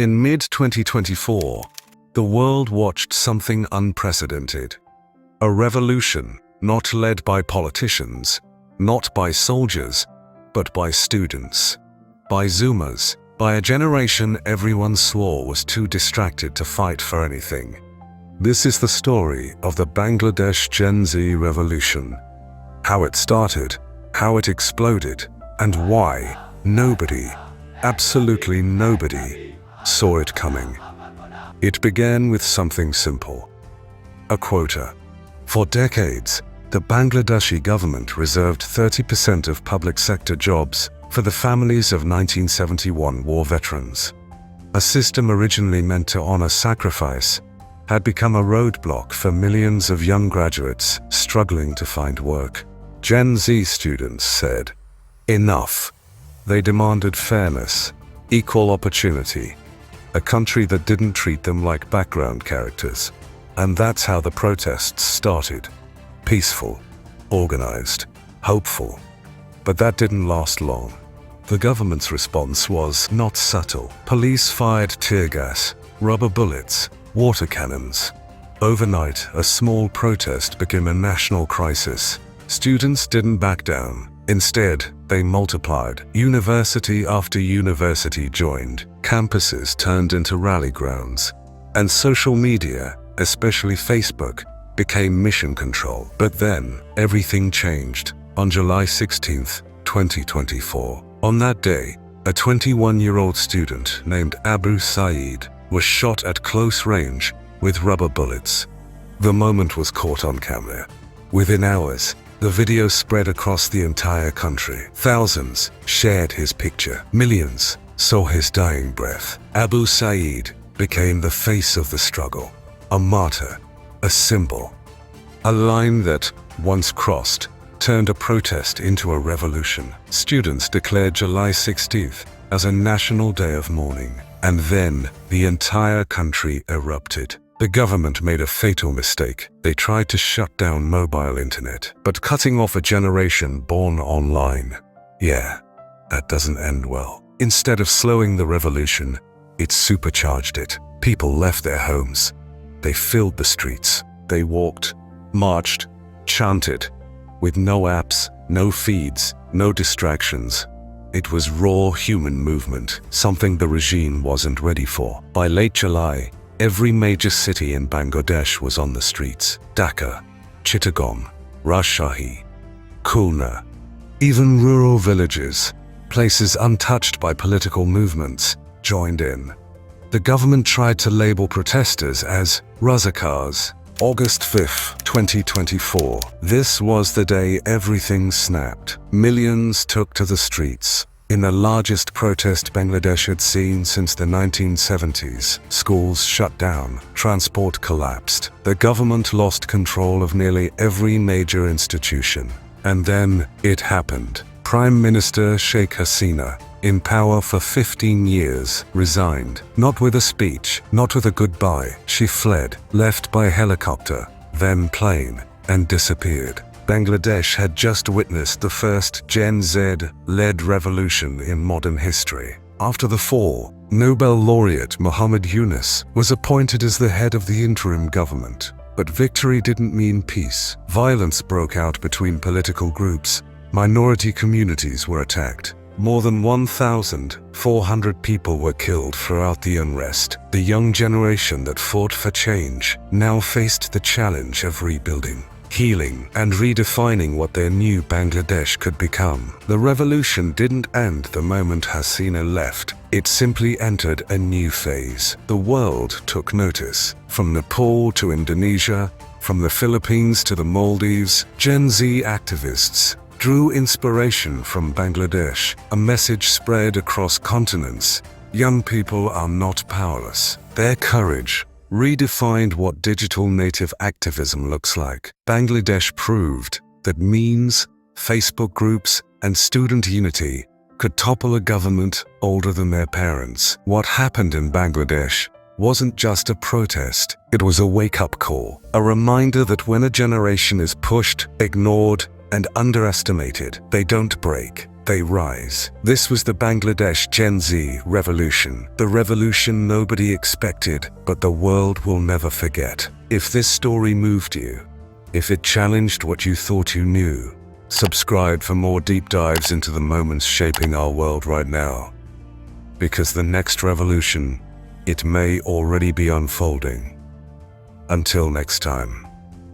In mid-2024, the world watched something unprecedented. A revolution not led by politicians, not by soldiers, but by students, by Zoomers, by a generation everyone swore was too distracted to fight for anything. This is the story of the Bangladesh Gen Z revolution. How it started, how it exploded, and why nobody, absolutely nobody, saw it coming. It began with something simple: a quota. For decades, the Bangladeshi government reserved 30% of public sector jobs for the families of 1971 war veterans. A system originally meant to honor sacrifice had become a roadblock for millions of young graduates struggling to find work. Gen Z students said, "Enough." They demanded fairness, equal opportunity, a country that didn't treat them like background characters. And that's how the protests started. Peaceful, organized, hopeful. But that didn't last long. The government's response was not subtle. Police fired tear gas, rubber bullets, water cannons. Overnight, a small protest became a national crisis. Students didn't back down. Instead, they multiplied. University after university joined. Campuses turned into rally grounds. And social media, especially Facebook, became mission control. But then, everything changed. On July 16, 2024. On that day, a 21-year-old student named Abu Saeed was shot at close range with rubber bullets. The moment was caught on camera. Within hours, the video spread across the entire country. Thousands shared his picture. Millions saw his dying breath. Abu Saeed became the face of the struggle. A martyr, a symbol. A line that, once crossed, turned a protest into a revolution. Students declared July 16th as a national day of mourning. And then, the entire country erupted. The government made a fatal mistake. They tried to shut down mobile internet. But cutting off a generation born online, yeah, that doesn't end well. Instead of slowing the revolution, it supercharged it. People left their homes. They filled the streets. They walked, marched, chanted, with no apps, no feeds, no distractions. It was raw human movement, something the regime wasn't ready for. By late July, every major city in Bangladesh was on the streets. Dhaka, Chittagong, Rajshahi, Khulna. Even rural villages, places untouched by political movements, joined in. The government tried to label protesters as Razakars. August 5, 2024. This was the day everything snapped. Millions took to the streets. In the largest protest Bangladesh had seen since the 1970s, schools shut down, transport collapsed. The government lost control of nearly every major institution. And then, it happened. Prime Minister Sheikh Hasina, in power for 15 years, resigned. Not with a speech, not with a goodbye. She fled, left by helicopter, then plane, and disappeared. Bangladesh had just witnessed the first Gen Z-led revolution in modern history. After the fall, Nobel laureate Muhammad Yunus was appointed as the head of the interim government. But victory didn't mean peace. Violence broke out between political groups. Minority communities were attacked. More than 1,400 people were killed throughout the unrest. The young generation that fought for change now faced the challenge of rebuilding, healing, and redefining what their new Bangladesh could become. The revolution didn't end the moment Hasina left. It simply entered a new phase. The world took notice. From Nepal to Indonesia, from the Philippines to the Maldives, Gen Z activists drew inspiration from Bangladesh. A message spread across continents. Young people are not powerless. Their courage redefined what digital native activism looks like. Bangladesh proved that memes, Facebook groups, and student unity could topple a government older than their parents. What happened in Bangladesh wasn't just a protest. It was a wake-up call. A reminder that when a generation is pushed, ignored, and underestimated, they don't break. they rise. This was the Bangladesh Gen Z revolution, the revolution nobody expected, but the world will never forget. If this story moved you, if it challenged what you thought you knew, subscribe for more deep dives into the moments shaping our world right now. Because the next revolution, it may already be unfolding. Until next time.